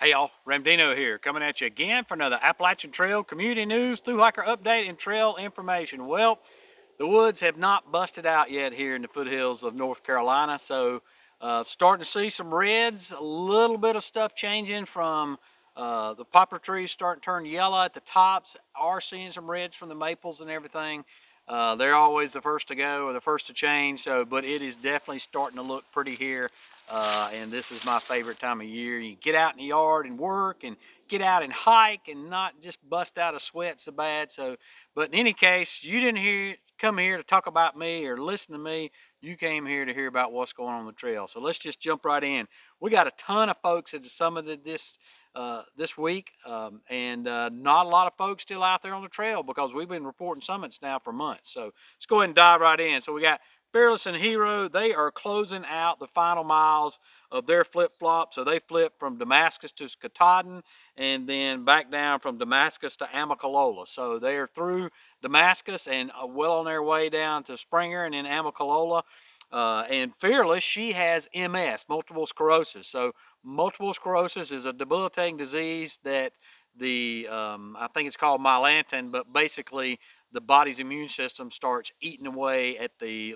Hey y'all, Ramdino here, coming at you again for another Appalachian Trail community news, through hiker update, and trail information. Well, the woods have not busted out yet here in the foothills of North Carolina, so starting to see some reds, a little bit of stuff changing from the poplar trees starting to turn yellow at the tops. Are seeing some reds from the maples and everything. They're always the first to go or the first to change, so but it is definitely starting to look pretty here. And this is my favorite time of year. You get out in the yard and work and get out and hike and not just bust out a sweat so bad. So, but in any case, you didn't come here to talk about me or listen to me. You came here to hear about what's going on the trail. So let's just jump right in. We got a ton of folks at the summit of this week, and not a lot of folks still out there on the trail because we've been reporting summits now for months. So let's go ahead and dive right in. So we got Fearless and Hero. They are closing out the final miles of their flip-flop. So they flip from Damascus to Katahdin and then back down from Damascus to Amicalola. So they are through Damascus and well on their way down to Springer and then Amicalola. And Fearless, she has MS, multiple sclerosis. So multiple sclerosis is a debilitating disease that I think it's called myelantin, but basically the body's immune system starts eating away at the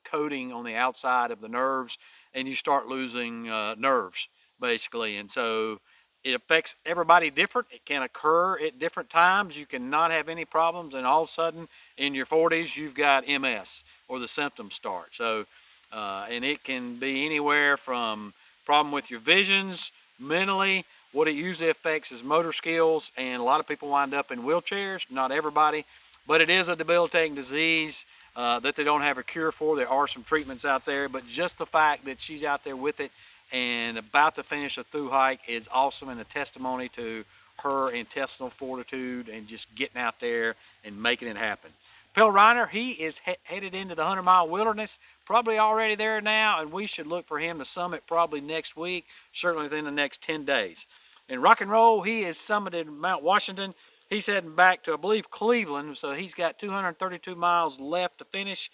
coating on the outside of the nerves, and you start losing nerves, basically. And so it affects everybody different. It can occur at different times. You cannot have any problems, and all of a sudden in your 40s you've got MS or the symptoms start. So and it can be anywhere from problem with your visions, mentally. What it usually affects is motor skills, and a lot of people wind up in wheelchairs. Not everybody, but it is a debilitating disease that they don't have a cure for. There are some treatments out there, but just the fact that she's out there with it and about to finish a through hike is awesome, and a testimony to her intestinal fortitude and just getting out there and making it happen. Pell Reiner, he is headed into the 100-mile wilderness, probably already there now, and we should look for him to summit probably next week, certainly within the next 10 days. And Rock and Roll, he is summited Mount Washington. He's heading back to, I believe, Cleveland, so he's got 232 miles left to finish.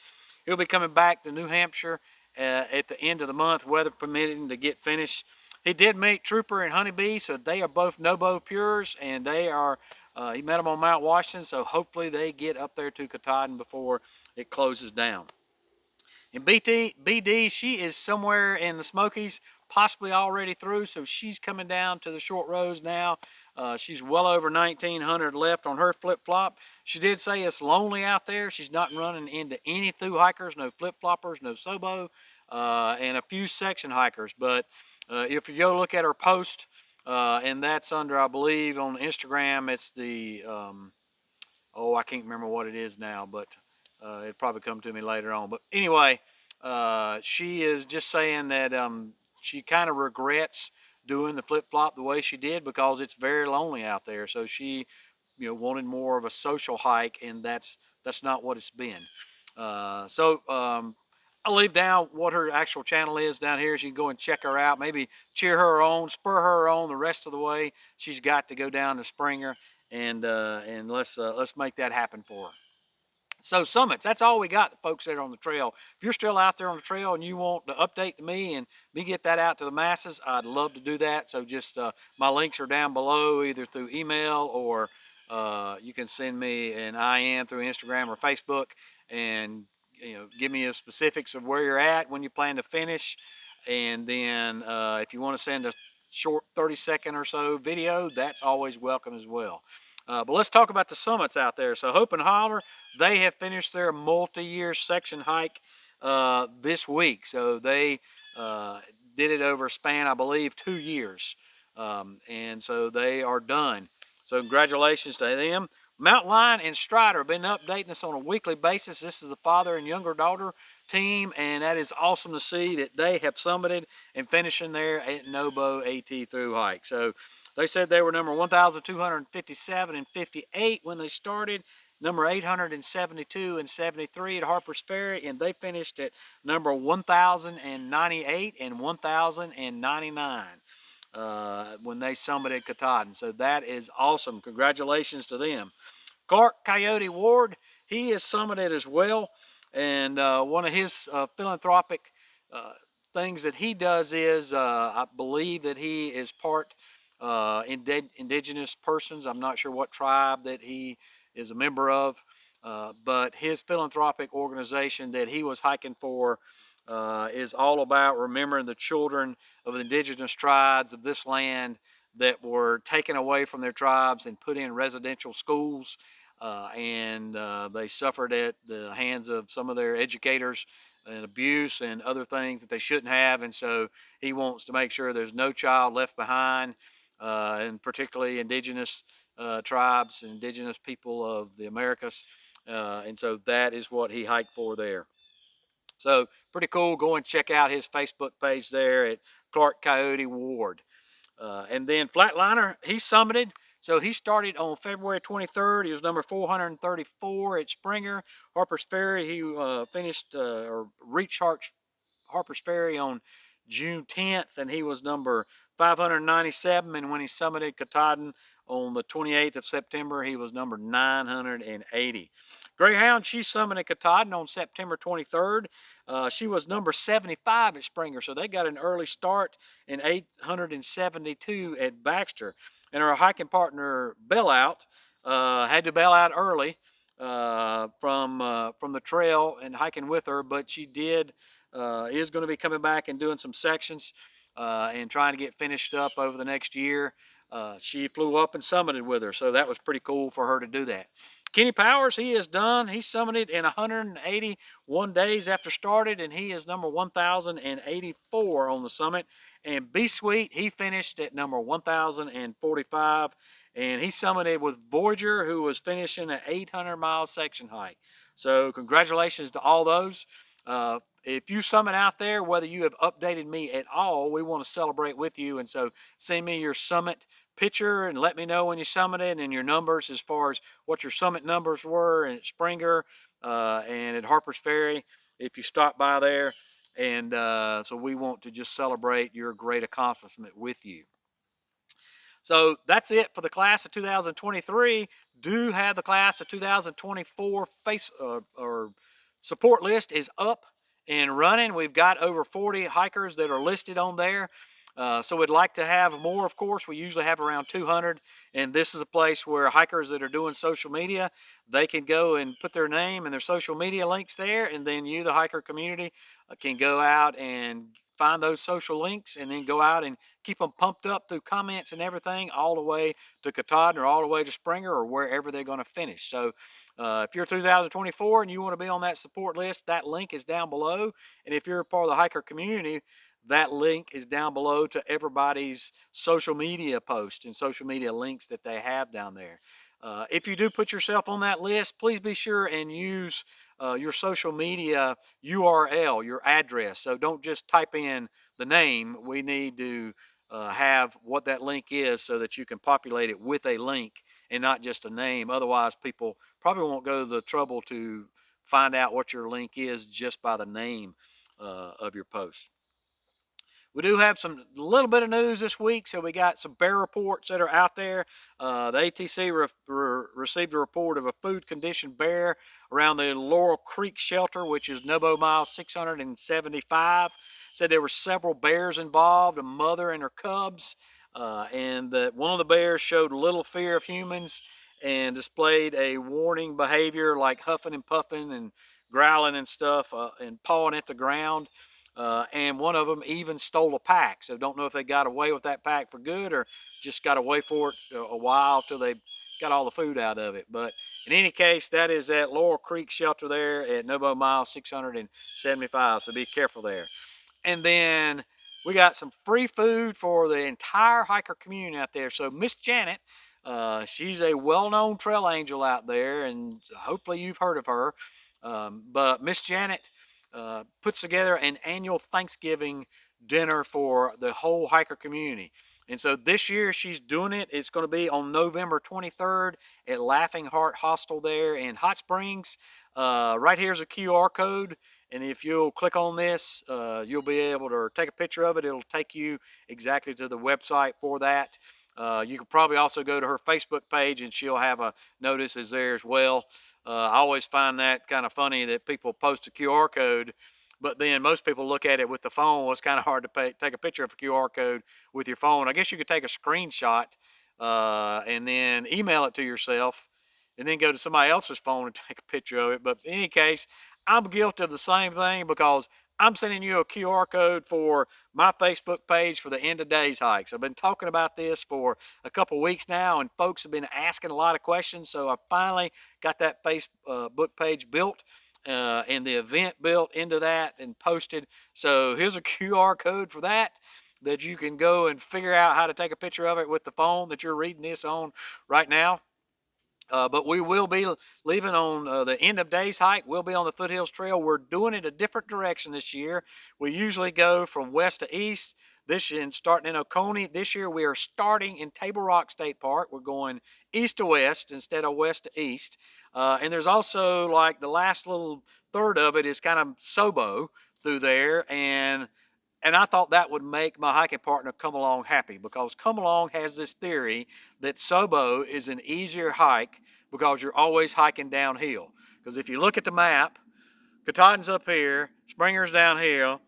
He'll be coming back to New Hampshire at the end of the month, weather permitting, to get finished. He did meet Trooper and Honeybee, so they are both Nobo Pures, and they are, he met them on Mount Washington, so hopefully they get up there to Katahdin before it closes down. And BD, she is somewhere in the Smokies, possibly already through, so she's coming down to the short rows now. She's well over 1,900 left on her flip-flop. She did say it's lonely out there. She's not running into any through hikers, no flip-floppers, no Sobo, and a few section hikers. But if you go look at her post, and that's under, I believe, on Instagram, it's the, I can't remember what it is now, but it'll probably come to me later on. But anyway, she is just saying that she kind of regrets doing the flip-flop the way she did because it's very lonely out there. So she, wanted more of a social hike, and that's not what it's been. I'll leave down what her actual channel is down here, so you can go and check her out. Maybe cheer her on, spur her on the rest of the way. She's got to go down to Springer, and let's make that happen for her. So summits, that's all we got, folks, that are on the trail. If you're still out there on the trail and you want to update to me and me get that out to the masses, I'd love to do that. So just my links are down below, either through email or you can send me an IM through Instagram or Facebook, and give me the specifics of where you're at, when you plan to finish, and then if you want to send a short 30-second or so video, that's always welcome as well. But let's talk about the summits out there. So Hope and Holler, they have finished their multi-year section hike this week. So they did it over a span, I believe, 2 years. And so they are done. So congratulations to them. Mountain Lion and Strider have been updating us on a weekly basis. This is the father and younger daughter team, and that is awesome to see that they have summited and finishing there at Nobo AT through hike. So they said they were number 1,257 and 58 when they started, number 872 and 73 at Harper's Ferry, and they finished at number 1,098 and 1,099 when they summited Katahdin. So that is awesome. Congratulations to them. Clark Coyote Ward, he is summited as well, and one of his philanthropic things that he does is, I believe that he is part indigenous persons. I'm not sure what tribe that he is a member of, but his philanthropic organization that he was hiking for is all about remembering the children of the indigenous tribes of this land that were taken away from their tribes and put in residential schools, and they suffered at the hands of some of their educators and abuse and other things that they shouldn't have. And so he wants to make sure there's no child left behind, and particularly indigenous tribes and indigenous people of the Americas. And so that is what he hiked for there. So pretty cool. Go and check out his Facebook page there at Clark Coyote Ward. And then Flatliner, he summited. So he started on February 23rd. He was number 434 at Springer. Harper's Ferry, he finished or reached Harper's Ferry on June 10th, and he was number 597. And when he summited Katahdin on the 28th of September, he was number 980. Greyhound, she summited Katahdin on September 23rd. She was number 75 at Springer, so they got an early start in 872 at Baxter. And her hiking partner, Bailout, had to bail out early from the trail and hiking with her, but she is going to be coming back and doing some sections and trying to get finished up over the next year. She flew up and summited with her, so that was pretty cool for her to do that. Kenny Powers, he is done. He summited in 181 days after started, and he is number 1,084 on the summit. And B Sweet, he finished at number 1,045, and he summited with Voyager, who was finishing an 800-mile section hike. So congratulations to all those. If you summit out there, whether you have updated me at all, we want to celebrate with you. And so send me your summit picture and let me know when you summited and your numbers as far as what your summit numbers were at Springer and at Harper's Ferry if you stopped by there. And so we want to just celebrate your great accomplishment with you. So that's it for the class of 2023. Do have the class of 2024 or support list is up and running. We've got over 40 hikers that are listed on there. So we'd like to have more, of course. We usually have around 200, and this is a place where hikers that are doing social media, they can go and put their name and their social media links there, and then you, the hiker community, can go out and find those social links and then go out and keep them pumped up through comments and everything all the way to Katahdin or all the way to Springer or wherever they're going to finish. So if you're 2024 and you want to be on that support list, that link is down below. And if you're a part of the hiker community, that link is down below to everybody's social media posts and social media links that they have down there. If you do put yourself on that list, please be sure and use your social media URL, your address. So don't just type in the name. We need to have what that link is so that you can populate it with a link and not just a name. Otherwise, people probably won't go to the trouble to find out what your link is just by the name of your post. We do have a little bit of news this week, so we got some bear reports that are out there. The ATC received a report of a food conditioned bear around the Laurel Creek shelter, which is Nobo mile 675. Said there were several bears involved, a mother and her cubs, and that one of the bears showed little fear of humans and displayed a warning behavior like huffing and puffing and growling and stuff and pawing at the ground. And one of them even stole a pack. So don't know if they got away with that pack for good or just got away for it a while till they got all the food out of it. But in any case, that is at Laurel Creek shelter there at Nobo mile 675. So be careful there. And then we got some free food for the entire hiker community out there. So Miss Janet, she's a well-known trail angel out there, and hopefully you've heard of her. But Miss Janet puts together an annual Thanksgiving dinner for the whole hiker community. And so this year she's doing it. It's going to be on November 23rd at Laughing Heart Hostel there in Hot Springs. Right here's a QR code. And if you'll click on this, you'll be able to take a picture of it. It'll take you exactly to the website for that. You can probably also go to her Facebook page and she'll have a notice there as well. I always find that kind of funny that people post a QR code but then most people look at it with the phone. Well, it's kind of hard to take a picture of a QR code with your phone. I guess you could take a screenshot and then email it to yourself and then go to somebody else's phone and take a picture of it. But in any case, I'm guilty of the same thing because I'm sending you a QR code for my Facebook page for the end of days hikes. I've been talking about this for a couple weeks now, and folks have been asking a lot of questions. So I finally got that Facebook page built and the event built into that and posted. So here's a QR code for that you can go and figure out how to take a picture of it with the phone that you're reading this on right now. But we will be leaving on the end of days hike. We'll be on the Foothills Trail. We're doing it a different direction this year. We usually go from west to east. This year, starting in Oconee. This year we are starting in Table Rock State Park. We're going east to west instead of west to east. And there's also like the last little third of it is kind of Sobo through there. And I thought that would make my hiking partner Come Along happy, because Come Along has this theory that Sobo is an easier hike because you're always hiking downhill. Because if you look at the map, Katahdin's up here, Springer's down here,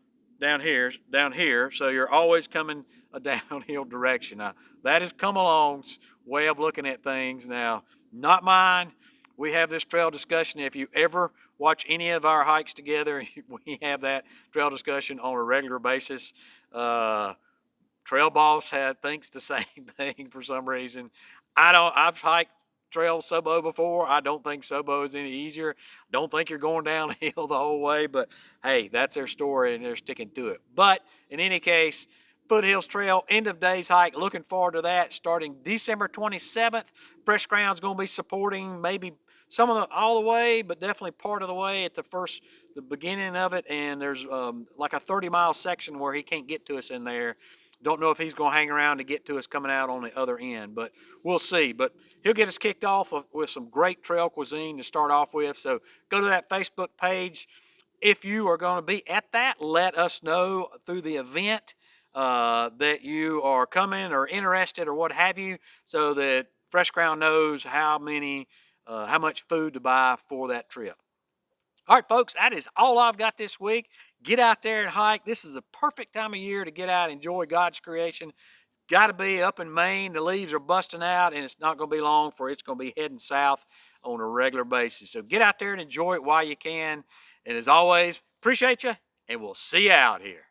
so you're always coming a downhill direction. Now, that is Come Along's way of looking at things. Now, not mine. We have this trail discussion. If you ever watch any of our hikes together, we have that trail discussion on a regular basis. Trail Boss thinks the same thing for some reason. I've hiked Trail Sobo before. I don't think Sobo is any easier. Don't think you're going downhill the whole way, but hey, that's their story and they're sticking to it. But in any case, Foothills Trail, end of days hike. Looking forward to that. Starting December 27th. Fresh Ground's going to be supporting maybe some of all the way, but definitely part of the way at the beginning of it. And there's like a 30-mile section where he can't get to us in there. Don't know if he's going to hang around to get to us coming out on the other end, but we'll see. But he'll get us kicked off with some great trail cuisine to start off with. So go to that Facebook page. If you are going to be at that, let us know through the event that you are coming or interested or what have you, so that Fresh Ground knows how much food to buy for that trip. All right, folks, that is all I've got this week. Get out there and hike. This is the perfect time of year to get out and enjoy God's creation. It's got to be up in Maine. The leaves are busting out, and it's not going to be long for it's going to be heading south on a regular basis. So get out there and enjoy it while you can. And as always, appreciate you, and we'll see you out here.